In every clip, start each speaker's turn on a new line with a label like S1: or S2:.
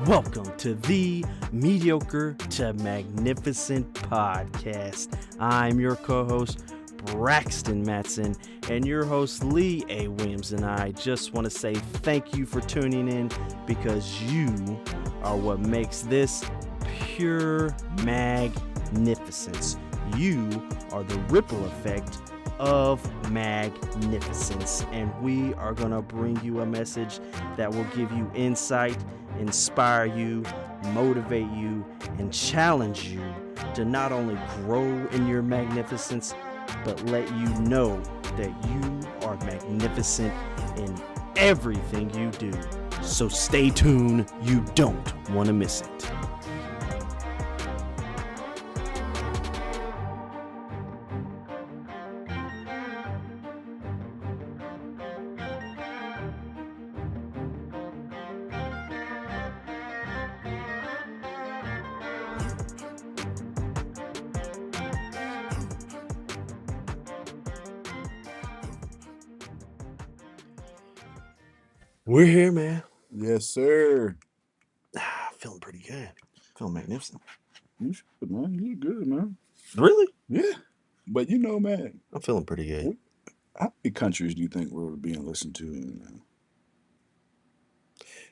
S1: Welcome to the Mediocre to Magnificent podcast. I'm your co-host, Braxton Matson, and your host, Lee A. Williams, and I just want to say thank you for tuning in because you are what makes this pure magnificence. You are the ripple effect of magnificence, and we are going to bring you a message that will give you insight, inspire you, motivate you, and challenge you to not only grow in your magnificence, but let you know that you are magnificent in everything you do. So stay tuned, you don't want to miss it. We're here, man.
S2: Yes, sir.
S1: Feeling pretty good. Feeling magnificent.
S2: You should, man. You good, man.
S1: Really?
S2: Yeah. But you know, man,
S1: I'm feeling pretty good.
S2: how many countries do you think we're being listened to in?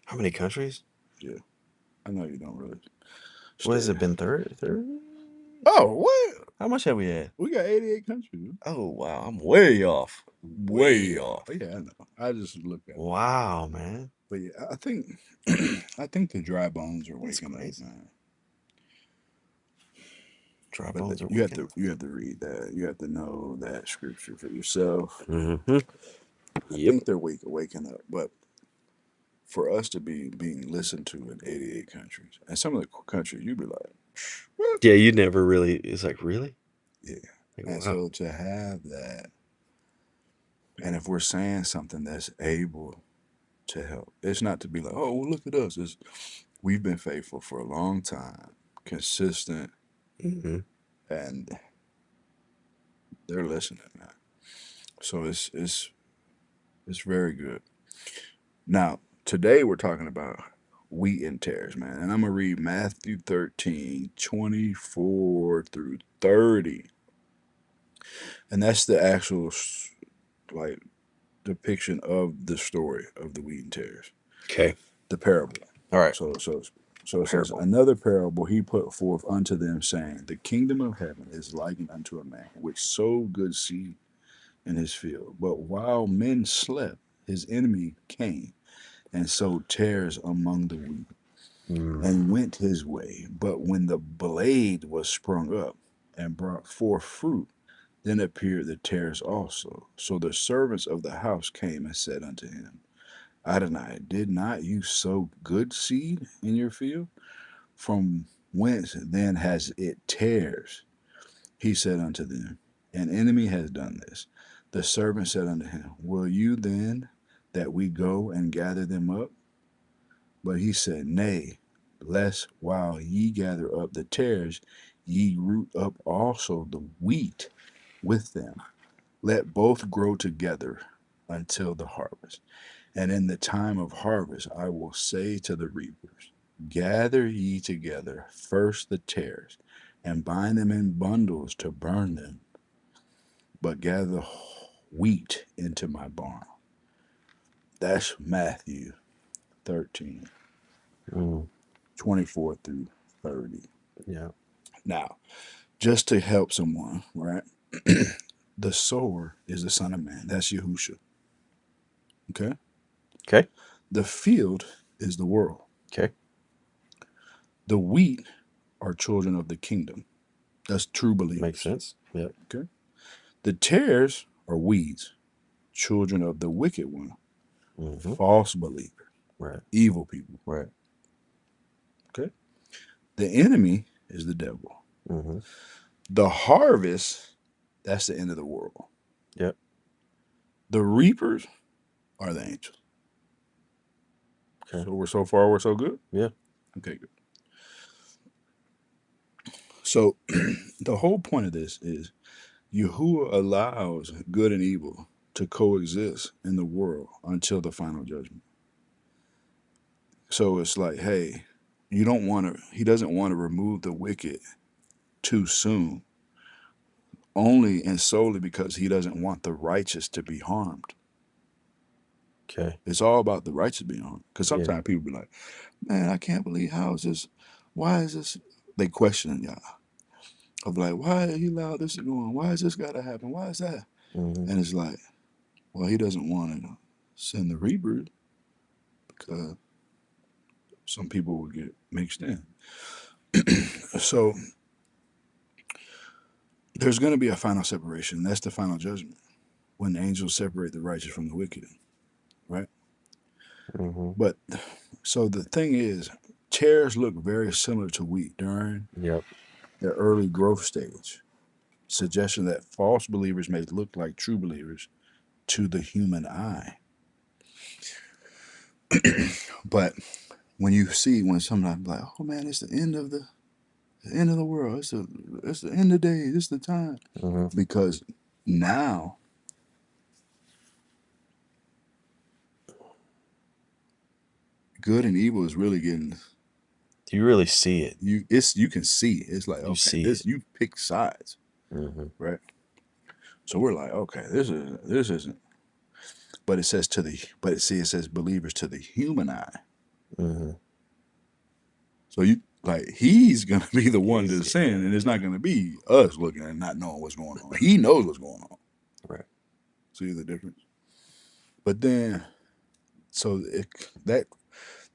S1: How many countries?
S2: Yeah. I know you don't really.
S1: What has
S2: stay-
S1: it been? 30?
S2: Oh, what?
S1: How much have we had?
S2: We got 88 countries. Man.
S1: Oh, wow. I'm way off. Way off.
S2: Yeah, I know. I just looked at it.
S1: Wow, man.
S2: But yeah, I think I think the dry bones are
S1: That's
S2: waking up,
S1: crazy.
S2: man.
S1: Dry
S2: But
S1: bones are
S2: you have
S1: waking
S2: to read that. You have to know that scripture for yourself.
S1: Mm-hmm.
S2: I think they're waking up. But for us to be being listened to in 88 countries, and some of the countries, you'd be like, what?
S1: Yeah, you never really. It's like, really?
S2: Yeah.
S1: Like,
S2: And
S1: wow.
S2: so to have that, and if we're saying something that's able to help, it's not to be like, oh, well, look at us. We've been faithful for a long time, consistent,
S1: Mm-hmm.
S2: and they're listening, man. So it's very good. Now, today we're talking about wheat and tares, man. And I'm going to read Matthew 13:24 through 30. And that's the actual, like, depiction of the story of the wheat and tares.
S1: Okay.
S2: The parable.
S1: All right.
S2: So it says, another parable he put forth unto them, saying, the kingdom of heaven is likened unto a man which sowed good seed in his field. But while men slept, his enemy came and sowed tares among the wheat, and went his way. But when the blade was sprung up and brought forth fruit, then appeared the tares also. So the servants of the house came and said unto him, Adonai, did not you sow good seed in your field? From whence then has it tares? He said unto them, an enemy has done this. The servant said unto him, will you then that we go and gather them up? But he said, nay, lest while ye gather up the tares, ye root up also the wheat with them. Let both grow together until the harvest. And in the time of harvest I will say to the reapers, gather ye together first the tares, and bind them in bundles to burn them, but gather wheat into my barn. That's Matthew 13, 24 through 30.
S1: Yeah.
S2: Now, just to help someone, right? The sower is the Son of Man. That's Yahusha. Okay?
S1: Okay.
S2: The field is the world.
S1: Okay.
S2: The wheat are children of the kingdom. That's true believers.
S1: Makes sense. Yeah.
S2: Okay? The tares are weeds, children of the wicked one, false believer,
S1: Right.
S2: evil people.
S1: Right.
S2: Okay? The enemy is the devil.
S1: Mm-hmm.
S2: The harvest, that's the end of the world.
S1: Yep.
S2: The reapers are the angels.
S1: Okay.
S2: So we're so good?
S1: Yeah.
S2: Okay, good. So the whole point of this is Yahuwah allows good and evil to coexist in the world until the final judgment. So it's like, hey, you don't want to. He doesn't want to remove the wicked too soon, only and solely because he doesn't want the righteous to be harmed.
S1: Okay.
S2: It's all about the righteous being harmed. Because
S1: Yeah.
S2: sometimes people be like, "Man, I can't believe how is this? Why is this?" They question y'all of like, "Why he allowed this to go on? Why is this got to happen? Why is that?"
S1: Mm-hmm.
S2: And it's like, well, he doesn't want to send the rebirth because some people will get mixed in. So there's going to be a final separation. That's the final judgment when the angels separate the righteous from the wicked, right?
S1: Mm-hmm.
S2: But so the thing is, tares look very similar to wheat during
S1: Yep.
S2: their early growth stage, suggesting that false believers may look like true believers to the human eye. But when somebody's like, "Oh man, it's the end of the world. It's the end of days. It's the time,"
S1: Mm-hmm.
S2: because now good and evil is really getting
S1: You really see it.
S2: you can see it. It's like,
S1: You
S2: okay,
S1: see
S2: this
S1: it.
S2: you pick sides,
S1: Mm-hmm.
S2: right? So we're like, okay, this isn't. But it says it says believers to the human eye.
S1: Mm-hmm.
S2: So you like he's gonna be the one to
S1: He's,
S2: sin, and it's not gonna be us looking and not knowing what's going on. He knows what's going on.
S1: right.
S2: See the difference? But then, that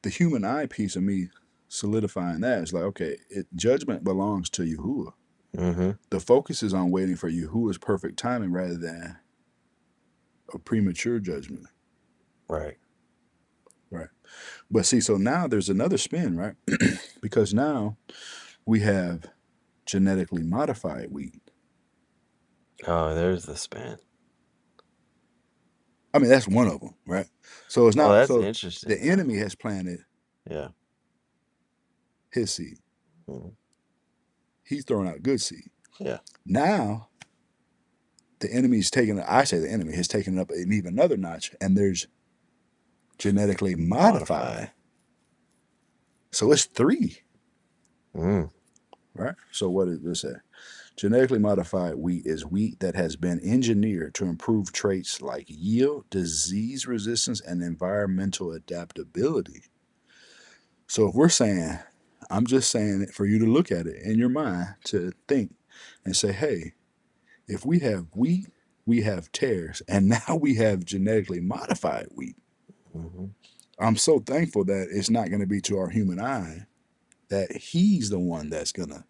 S2: the human eye piece of me solidifying that is like, okay, judgment belongs to Yahuwah.
S1: Mm-hmm.
S2: The focus is on waiting for Yahuwah's perfect timing rather than a premature judgment.
S1: Right.
S2: Right. But see, so now there's another spin, right? Because now we have genetically modified wheat.
S1: Oh, there's the span.
S2: I mean, that's one of them, right? So it's
S1: Oh,
S2: not
S1: that's
S2: so the
S1: interesting.
S2: enemy has planted
S1: Yeah.
S2: his seed.
S1: Mm-hmm.
S2: He's throwing out good seed.
S1: Yeah.
S2: Now the enemy's taking I say the enemy has taken it up an even another notch, and there's genetically modified. So it's three,
S1: Mm.
S2: right? So what does this say? Genetically modified wheat is wheat that has been engineered to improve traits like yield, disease resistance, and environmental adaptability. So if we're saying, I'm just saying it for you to look at it in your mind to think and say, hey, if we have wheat, we have tares, and now we have genetically modified wheat.
S1: Mm-hmm.
S2: I'm so thankful that it's not going to be to our human eye that he's the one that's going to,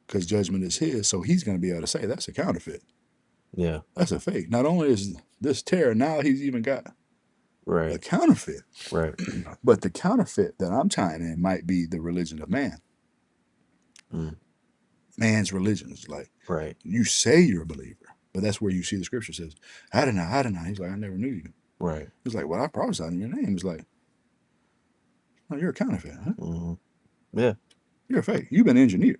S2: because judgment is his, so he's going to be able to say that's a counterfeit.
S1: Yeah.
S2: That's a fake. Not only is this tare, now he's even got a
S1: Right.
S2: counterfeit.
S1: Right.
S2: But the counterfeit that I'm tying in might be the religion of man.
S1: Mm.
S2: Man's religion is like,
S1: Right.
S2: you say you're a believer, but that's where you see the scripture says, Adonai, Adonai. He's like, I never knew you.
S1: Right.
S2: He's like, well, I prophesied in your name. He's like, oh, you're a counterfeit, huh?
S1: Mm-hmm. Yeah.
S2: You're a fake. You've been engineered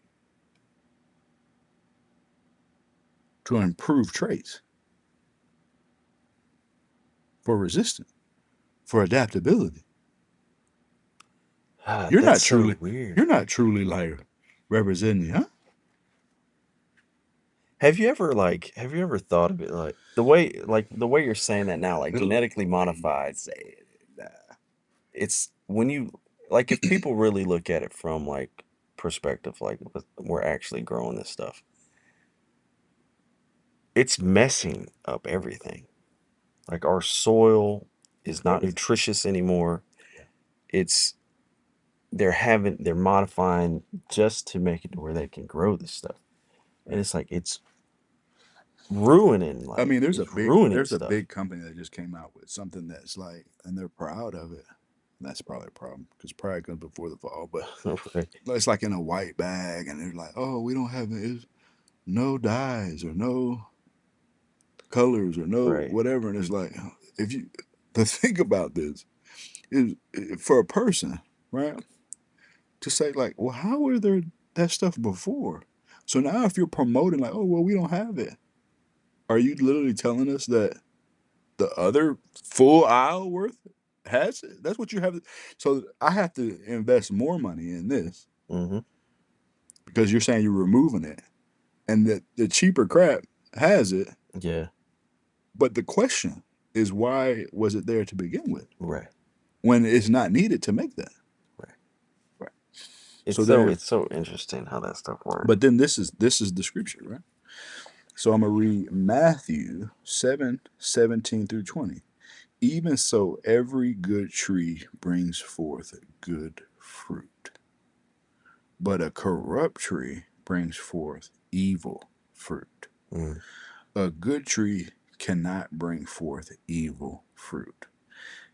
S2: to improve traits for resistance, for adaptability. You're not
S1: That's so
S2: truly,
S1: weird.
S2: you're not truly like representing, huh?
S1: Have you ever thought of it like the way you're saying that now, like genetically modified?
S2: Say it.
S1: It's when you like if people really look at it from like perspective, like we're actually growing this stuff, it's messing up everything. Like our soil is not
S2: Everything.
S1: nutritious anymore.
S2: Yeah.
S1: It's they're modifying just to make it to where they can grow this stuff. And
S2: Right.
S1: it's ruining
S2: I mean,
S1: it's ruining
S2: there's a
S1: stuff.
S2: big company that just came out with something that's like, and they're proud of it. And that's probably a problem because pride comes before the fall. But
S1: Right.
S2: it's like in a white bag, and they're like, oh, we don't have no dyes or no colors or no
S1: Right.
S2: whatever. And it's like, if you the thing about this is for a person, right? To say like, well, how were there that stuff before? So now if you're promoting like, oh well, we don't have it, are you literally telling us that the other full aisle worth it? has it. That's what you have. So I have to invest more money in this
S1: Mm-hmm.
S2: because you're saying you're removing it, and the cheaper crap has it.
S1: Yeah.
S2: But the question is, why was it there to begin with
S1: Right.
S2: when it's not needed to make that?
S1: Right.
S2: Right.
S1: It's
S2: So
S1: so
S2: there,
S1: it's so interesting how that stuff works.
S2: but then this is the scripture, right? So I'm gonna read Matthew 7:17 through 20. Even so, every good tree brings forth good fruit, but a corrupt tree brings forth evil fruit.
S1: Mm.
S2: A good tree cannot bring forth evil fruit,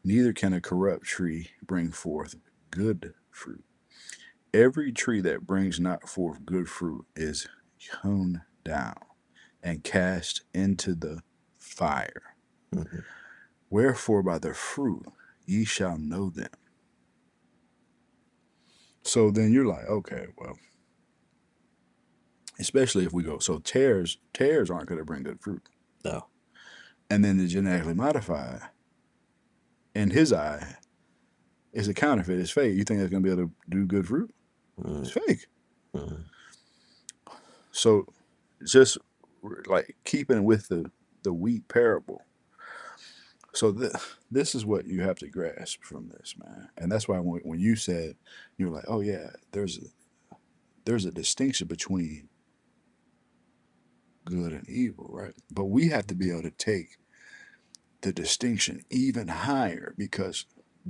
S2: neither can a corrupt tree bring forth good fruit. Every tree that brings not forth good fruit is hewn down and cast into the fire.
S1: Mm-hmm.
S2: Wherefore by the fruit ye shall know them. So then you're like, okay, well, especially if we go, so tares aren't going to bring good fruit.
S1: No.
S2: And then the genetically modified, in his eye, is a counterfeit. It's fake. You think it's going to be able to do good fruit? It's
S1: Mm.
S2: fake.
S1: Mm.
S2: So just like keeping with the wheat parable. So this is what you have to grasp from this, man. And that's why when you said, you're like, oh yeah, there's a distinction between good and evil, right? But we have to be able to take the distinction even higher because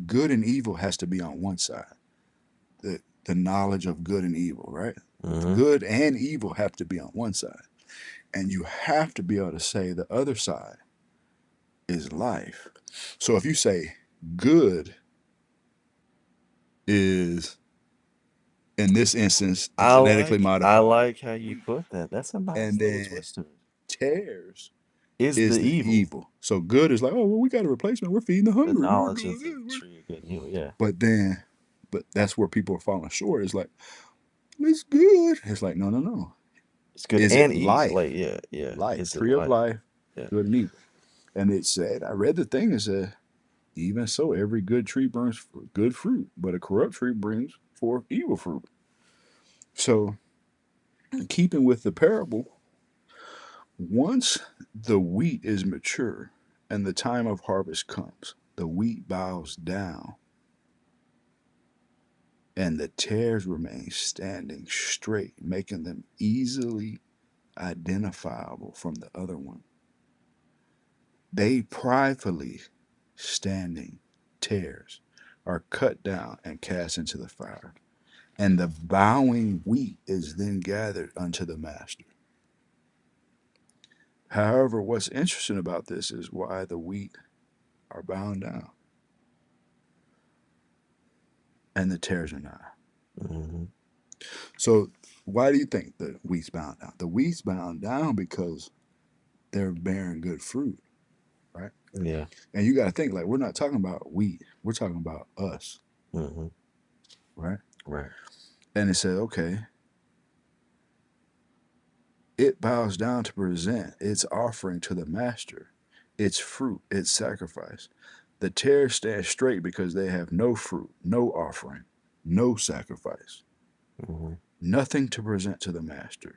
S2: good and evil has to be on one side. The knowledge of good and evil, right?
S1: Mm-hmm.
S2: Good and evil have to be on one side. And you have to be able to say the other side is life. So if you say good is in this instance the genetically
S1: I
S2: modified,
S1: like how you put that. That's a nice
S2: and
S1: little
S2: then
S1: twist to it.
S2: tares
S1: Is
S2: is
S1: the
S2: the
S1: evil
S2: evil. So good is like, oh well, we got a replacement. We're feeding the
S1: the
S2: hungry. We're
S1: knowledge
S2: doing
S1: of the
S2: this.
S1: tree of good and evil? Yeah.
S2: But then, but that's where people are falling short. It's like it's good. It's like no, no, no.
S1: It's good
S2: Is it
S1: and evil.
S2: life?
S1: Like, yeah, yeah.
S2: Life,
S1: Is it
S2: tree of
S1: life?
S2: life,
S1: Yeah.
S2: good and evil. And it said, I read the thing. It said, even so, every good tree brings good fruit, but a corrupt tree brings forth evil fruit. So, keeping with the parable, once the wheat is mature and the time of harvest comes, the wheat bows down and the tares remain standing straight, making them easily identifiable from the other one. They pridefully standing tares are cut down and cast into the fire, and the bowing wheat is then gathered unto the master. However, what's interesting about this is why the wheat are bound down and the tares are not.
S1: Mm-hmm.
S2: So, why do you think the wheat's bound down? The wheat's bound down because they're bearing good fruit, right?
S1: Yeah.
S2: And you got to think like we're not talking about wheat, we're talking about us,
S1: Mm-hmm.
S2: right?
S1: Right.
S2: And it said, okay, it bows down to present its offering to the master, its fruit, its sacrifice. The tares stand straight because they have no fruit, no offering, no sacrifice,
S1: Mm-hmm.
S2: nothing to present to the master.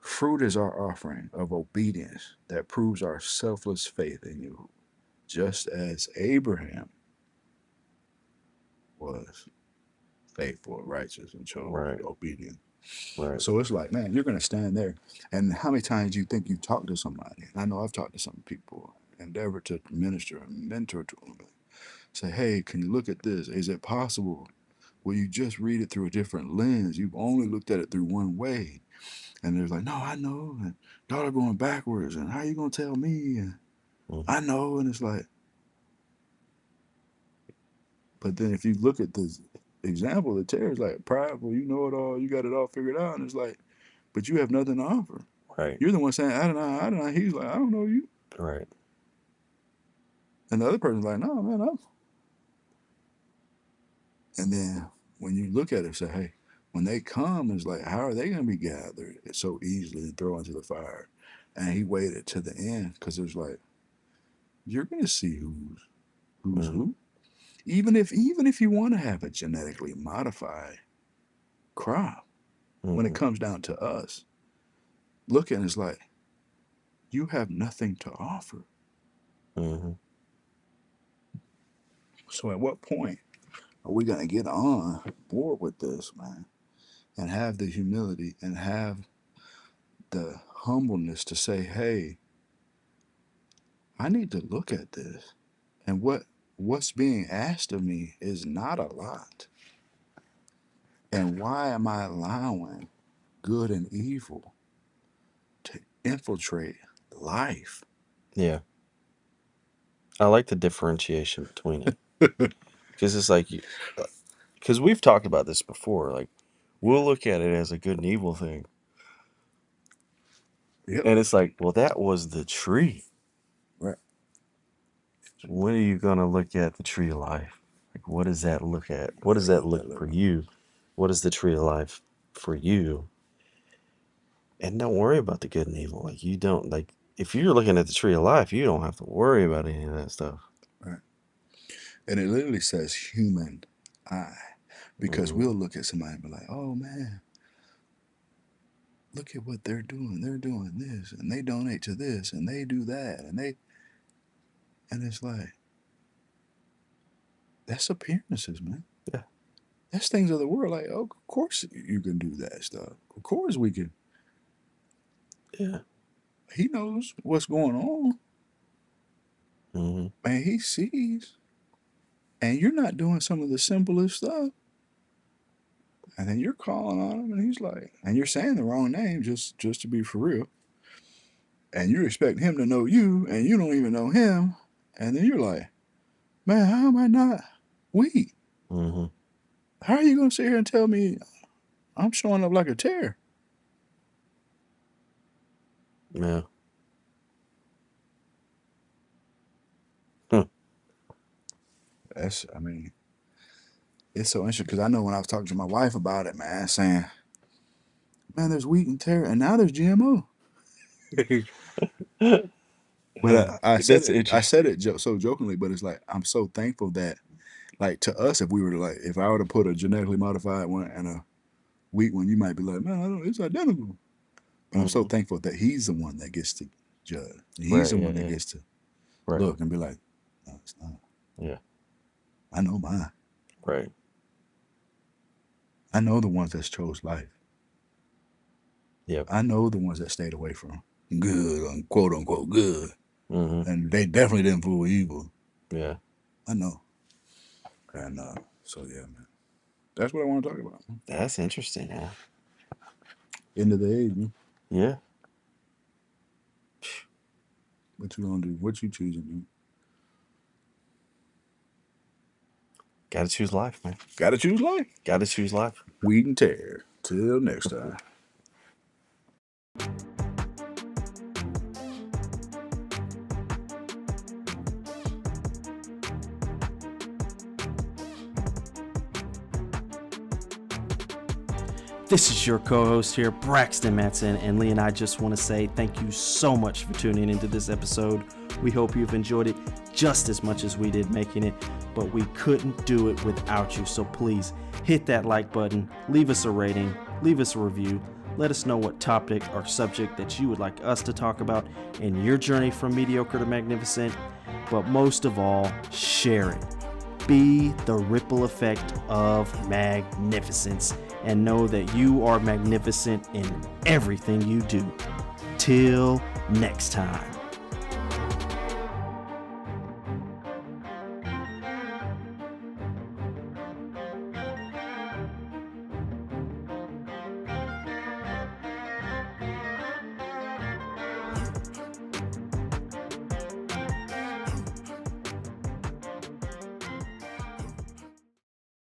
S2: Fruit is our offering of obedience that proves our selfless faith in you, just as Abraham was faithful, righteous, and chose
S1: Right.
S2: obedience.
S1: Right.
S2: So it's like, man, you're going to stand there. And how many times do you think you've talked to somebody? And I know I've talked to some people, endeavor to minister and mentor to them. Say, hey, can you look at this? Is it possible? Will you just read it through a different lens? You've only looked at it through one way. And they're like, no, I know. And y'all are going backwards. And how you going to tell me? And
S1: Mm-hmm.
S2: I know. And it's like, but then if you look at this example, the Terry's like prideful, you know it all, you got it all figured out. And it's like, but you have nothing to offer.
S1: Right.
S2: You're the one saying, I don't know, I don't know. He's like, I don't know you.
S1: Right.
S2: And the other person's like, no, man, I'm. And then when you look at it, say, hey, when they come, it's like, how are they going to be gathered so easily and thrown into the fire? And he waited to the end because it was like, you're going to see who's
S1: Mhm.
S2: who. Even if you want to have a genetically modified crop, when it
S1: Mhm.
S2: comes down to us, look at it, it's like you have nothing to offer.
S1: Mhm.
S2: So at what point are we going to get on board with this, man, and have the humility and have the humbleness to say, hey, I need to look at this, and what's being asked of me is not a lot. And why am I allowing good and evil to infiltrate life?
S1: Yeah. I like the differentiation between it, because it's like, because we've talked about this before. Like, we'll look at it as a good and evil thing,
S2: Yep.
S1: and it's like, well, that was the tree.
S2: Right.
S1: When are you gonna look at the tree of life? Like, what does that look at? What does that look for you? What is the tree of life for you? And don't worry about the good and evil. Like, you don't, like, if you're looking at the tree of life, you don't have to worry about any of that stuff.
S2: Right. And it literally says human eye, because we'll look at somebody and be like, oh man, look at what they're doing. They're doing this, and they donate to this, and they do that, and it's like, that's appearances, man.
S1: Yeah.
S2: That's things of the world. Like, oh, of course you can do that stuff. Of course we can.
S1: Yeah.
S2: He knows what's going on.
S1: Mm-hmm.
S2: Man, he sees. And you're not doing some of the simplest stuff. And then you're calling on him, and he's like, and you're saying the wrong name just to be for real. And you expect him to know you, and you don't even know him. And then you're like, man, how am I not weak?
S1: Mm-hmm.
S2: How are you going to sit here and tell me I'm showing up like a tear?
S1: Yeah. Huh.
S2: I mean, it's so interesting, because I know when I was talking to my wife about it, man, saying, man, there's wheat and tear, and now there's GMO. But I said
S1: That's
S2: it. I
S1: interesting.
S2: said it so jokingly, but it's like, I'm so thankful that, like, to us, if we were to, like, if I were to put a genetically modified one and a wheat one, you might be like, man, it's identical. But I'm so
S1: Mm-hmm.
S2: thankful that he's the one that gets to judge. He's
S1: Right.
S2: the
S1: Yeah.
S2: one that
S1: Yeah.
S2: gets to
S1: Right.
S2: look and be like, no, it's not.
S1: Yeah.
S2: I know mine.
S1: Right.
S2: I know the ones that chose life.
S1: Yep.
S2: I know the ones that stayed away from good, quote unquote good.
S1: Mm-hmm.
S2: And they definitely didn't fool evil.
S1: Yeah.
S2: I know. And so yeah, man. That's what I want to talk about.
S1: That's interesting. Yeah.
S2: End of the age, man.
S1: Yeah.
S2: What you gonna do? What you choosing, man?
S1: Gotta choose life, man.
S2: Gotta choose life.
S1: Gotta choose life.
S2: Weed and tear. Till next time.
S1: This is your co-host here, Braxton Matson, and Lee and I just want to say thank you so much for tuning into this episode. We hope you've enjoyed it just as much as we did making it, but we couldn't do it without you. So please hit that like button, leave us a rating, leave us a review. Let us know what topic or subject that you would like us to talk about in your journey from mediocre to magnificent. But most of all, share it. Be the ripple effect of magnificence, and know that you are magnificent in everything you do. Till next time.